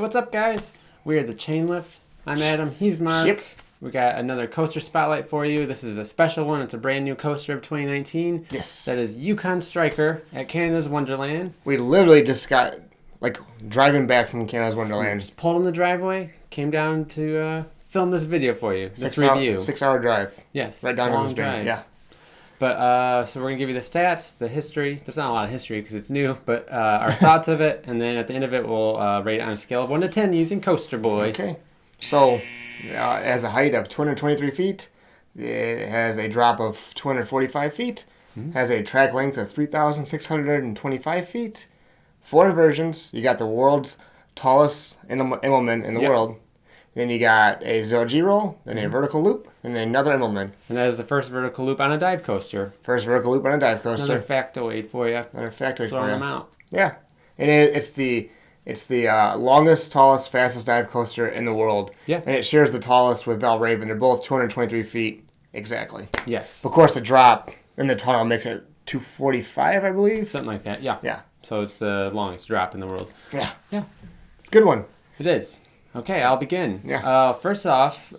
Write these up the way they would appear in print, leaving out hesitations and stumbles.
What's up, guys? We are the Chain Lift. I'm Adam. He's Mark. Yep. We got another coaster spotlight for you. This is a special one. It's a brand new coaster of 2019. Yes. That is Yukon Spreaker at Canada's Wonderland. We literally just got, driving back from Canada's Wonderland. Just pulled in the driveway, came down to film this video for you. This review. 6-hour drive. Yes. Right down to this drive. Yeah. But, so we're going to give you the stats, the history. There's not a lot of history because it's new, but our thoughts of it. And then at the end of it, we'll rate it on a scale of 1 to 10 using Coaster Boy. Okay. So, it has a height of 223 feet. It has a drop of 245 feet. Has a track length of 3,625 feet. 4 inversions. You got the world's tallest Immelman in the world. Then you got a 0G roll, then a vertical loop, and then another Immelman. And that is the first vertical loop on a dive coaster. First vertical loop on a dive coaster. Another factoid for you. Another factoid for you. Throwing them out. Yeah. And it's the longest, tallest, fastest dive coaster in the world. Yeah. And it shares the tallest with Valravn. They're both 223 feet exactly. Yes. Of course, the drop in the tunnel makes it 245, I believe. Something like that, yeah. Yeah. So it's the longest drop in the world. Yeah. Yeah. It's a good one. It is. Okay, I'll begin. Yeah. First off,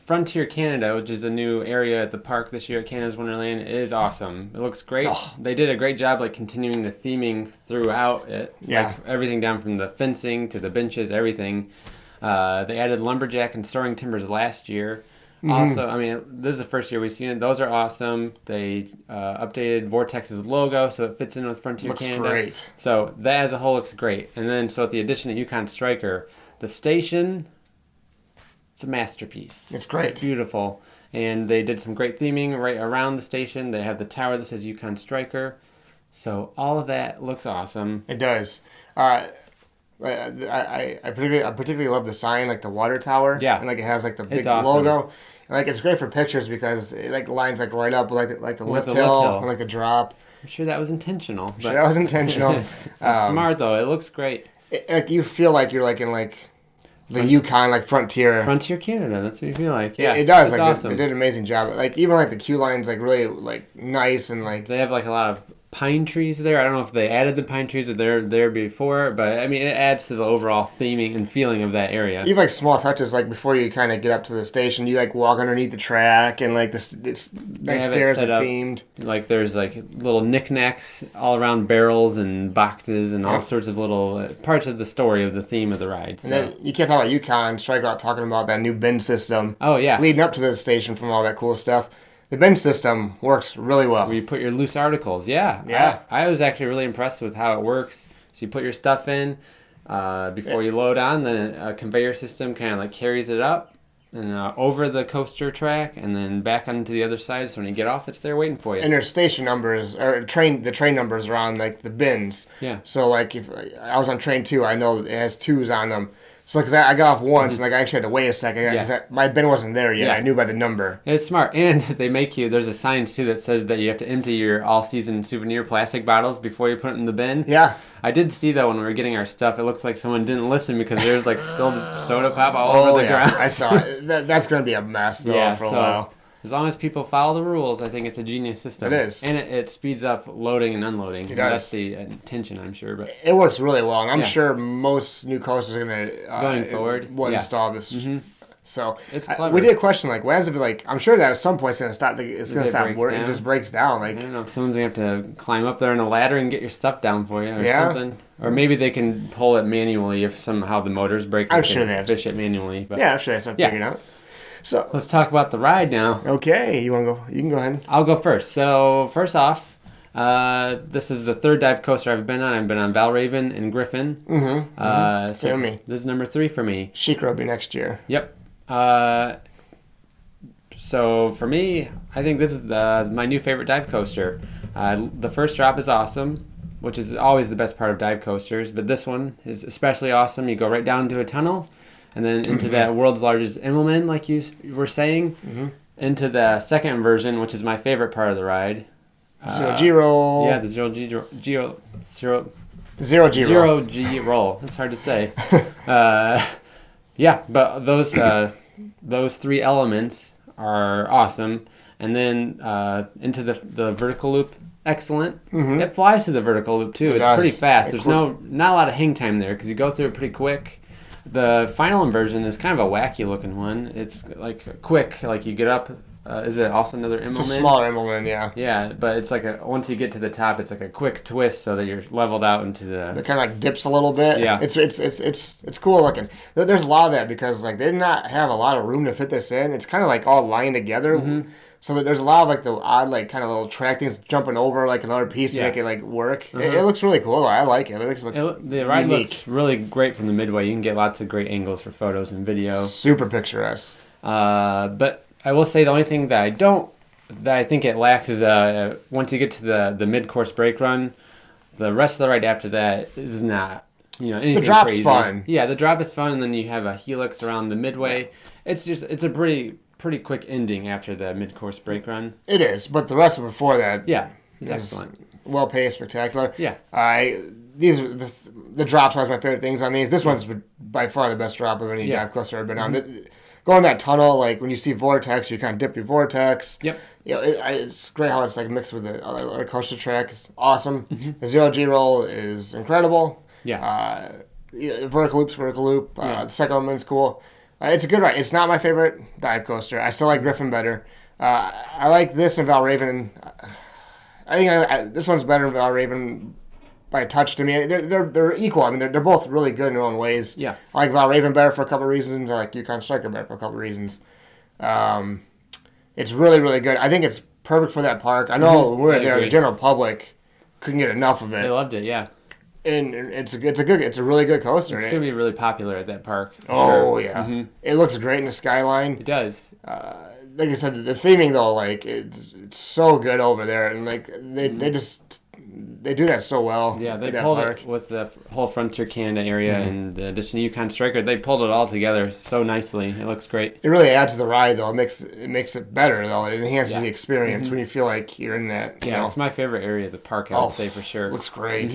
Frontier Canada, which is the new area at the park this year at Canada's Wonderland, is awesome. It looks great. Oh. They did a great job continuing the theming throughout it. Yeah. Everything down from the fencing to the benches, everything. They added lumberjack and soaring timbers last year. Also, I mean, this is the first year we've seen it. Those are awesome. They updated Vortex's logo so it fits in with Frontier Canada. Looks great. So that as a whole looks great. And then, so at the addition of Yukon Striker, the station, it's a masterpiece. It's great. It's beautiful. And they did some great theming right around the station. They have the tower that says Yukon Striker. So all of that looks awesome. It does. I particularly love the sign, the water tower. Yeah. And it has the big awesome. logo. And it's great for pictures because it lines right up with the lift the hill lift and the drop. I'm sure that was intentional. Sure, that was intentional. It's smart though. It looks great. You feel like you're in the Yukon Frontier. Frontier Canada. That's what you feel like. Yeah, it does. It's awesome. They did an amazing job. Even the queue line's really nice and They have a lot of pine trees there. I don't know if they added the pine trees or they're there before, but I mean it adds to the overall theming and feeling of that area. You have small touches before you kind of get up to the station. You walk underneath the track and it's nice stairs that themed. There's little knickknacks all around barrels and boxes and all sorts of little parts of the story of the theme of the ride. So. And then you can't talk about Yukon Strike without talking about that new bin system. Oh yeah, leading up to the station from all that cool stuff. The bin system works really well. Where you put your loose articles. Yeah. Yeah. I was actually really impressed with how it works. So you put your stuff in before you load on, then a conveyor system kind of carries it up and over the coaster track and then back onto the other side. So when you get off, it's there waiting for you. And there's station numbers, or the train numbers are on the bins. Yeah. So if I was on train 2, I know it has 2s on them. So, because I got off once, and I actually had to wait a second, because my bin wasn't there yet. Yeah. I knew by the number. It's smart. And they make you, there's a sign, too, that says that you have to empty your all-season souvenir plastic bottles before you put it in the bin. Yeah. I did see, though, when we were getting our stuff, it looks like someone didn't listen because there's, spilled soda pop all over the ground. I saw it. That's going to be a mess, though, for a while. As long as people follow the rules, I think it's a genius system. It is. And it speeds up loading and unloading. It does. That's the intention, I'm sure. But it works really well, and I'm sure most new coasters are going to... going forward. Will install this. So it's clever. We did a question what happens if I'm sure that at some point it's going to stop. It's going to stop working. It just breaks down. I don't know. Someone's going to have to climb up there on a ladder and get your stuff down for you, or something. Or maybe they can pull it manually if somehow the motors break. I'm sure they have fish it manually. But I'm sure they have something figured out. So let's talk about the ride now. Okay, you want to go? You can go ahead. I'll go first. So first off, this is the third dive coaster I've been on. I've been on Valravn and Griffin. Same with me. This is number 3 for me. SheiKra will be next year. Yep. So for me, I think this is my new favorite dive coaster. The first drop is awesome, which is always the best part of dive coasters. But this one is especially awesome. You go right down into a tunnel. And then into that world's largest Immelman, like you were saying, into the second version, which is my favorite part of the ride. 0G roll. Yeah, the 0G roll. It's hard to say. But those 3 elements are awesome. And then into the vertical loop, excellent. It flies to the vertical loop too. It's pretty fast. There's not a lot of hang time there because you go through it pretty quick. The final version is kind of a wacky looking one. It's like quick, like you get up. Is it also another Immelman? It's a smaller Immelman, yeah. Yeah, but it's like once you get to the top, it's like a quick twist so that you're leveled out into the. It kind of like dips a little bit. Yeah, it's cool looking. There's a lot of that because like they did not have a lot of room to fit this in. It's kind of like all lined together. Mm-hmm. So that there's a lot of like the odd like kind of little track things jumping over like another piece to make it like work. It looks really cool. I like it. It looks the ride looks really great from the midway. You can get lots of great angles for photos and video. Super picturesque. But I will say the only thing that I think it lacks is once you get to the mid-course brake run, the rest of the ride after that is not anything the drop's crazy. fun. Yeah, the drop is fun, and then you have a helix around the midway. It's a pretty quick ending after the mid-course brake run. It is, but the rest of before that, is excellent. Well paced, spectacular. Yeah. The drops are my favorite things on these. This one's by far the best drop of any dive coaster I've been on. Going that tunnel, like when you see vortex, you kind of dip through vortex. Yep. It's great how it's like mixed with the other coaster track. It's awesome. The 0G roll is incredible. Yeah. Vertical loop. The second one's cool. It's a good ride. It's not my favorite dive coaster. I still like Griffin better. I like this and Valraven. I think this one's better than Valraven by a touch to me. They're equal. I mean, they're both really good in their own ways. Yeah. I like Valraven better for a couple of reasons. I like Yukon Spreaker better for a couple of reasons. It's really, really good. I think it's perfect for that park. I know when we were there, the general public couldn't get enough of it. They loved it, yeah. And it's a really good coaster. It's going to be really popular at that park. Oh, yeah. Mm-hmm. It looks great in the skyline. It does. Like I said, the theming, though, like, it's so good over there. And, like, they do that so well. Yeah, they pulled it with the whole Frontier Canada area and the addition of Yukon Striker. They pulled it all together so nicely. It looks great. It really adds to the ride, though. It makes it better, though. It enhances the experience when you feel like you're in that. Yeah, it's my favorite area of the park, I would say, for sure. Looks great.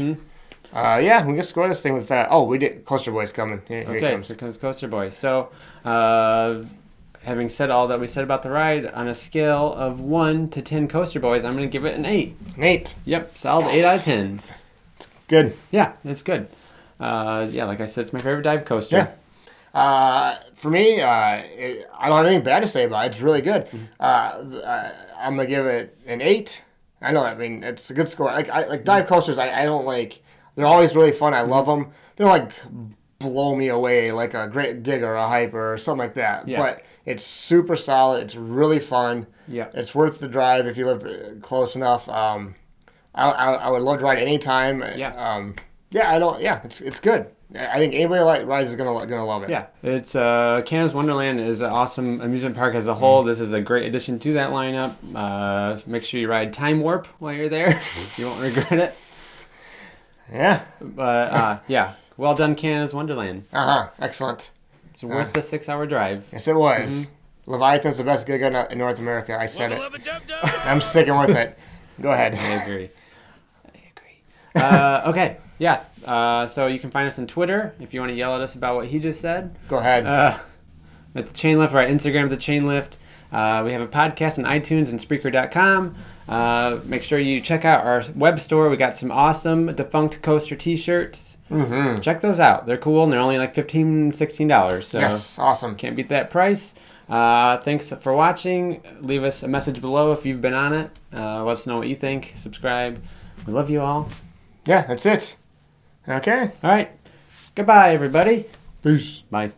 Yeah, we can score this thing with that. Oh, we did. Coaster Boy's coming. Here he comes. Here comes Coaster Boy. So, having said all that we said about the ride, on a scale of 1 to 10 Coaster Boys, I'm going to give it an 8. An 8? Yep, solid 8 out of 10. It's good. Yeah, it's good. Like I said, it's my favorite dive coaster. Yeah. For me, I don't have anything bad to say about it. It's really good. I'm going to give it an 8. I know, I mean, it's a good score. Like dive coasters, I don't like... They're always really fun. I love them. They don't like blow me away like a Great Gig or a Hyper or something like that. Yeah. But it's super solid. It's really fun. Yeah. It's worth the drive if you live close enough. I would love to ride anytime. Yeah. It's good. I think anybody that like rides is gonna love it. Yeah. It's Canada's Wonderland is an awesome amusement park as a whole. This is a great addition to that lineup. Make sure you ride Time Warp while you're there. You won't regret it. Yeah. But, well done, Canada's Wonderland. Excellent. It's worth the 6-hour drive. Yes, it was. Leviathan's the best gig in North America. I said it. I'm sticking with it. Go ahead. I agree. Okay. Yeah. So you can find us on Twitter if you want to yell at us about what he just said. Go ahead. At the Chain Lift, or at Instagram at the Chain Lift. We have a podcast on iTunes and Spreaker.com. Make sure you check out our web store. We got some awesome Defunct Coaster t-shirts. Check those out. They're cool, and they're only like $15, $16. So yes, awesome. Can't beat that price. Thanks for watching. Leave us a message below if you've been on it. Let us know what you think. Subscribe. We love you all. Yeah, that's it. Okay. All right. Goodbye, everybody. Peace. Bye.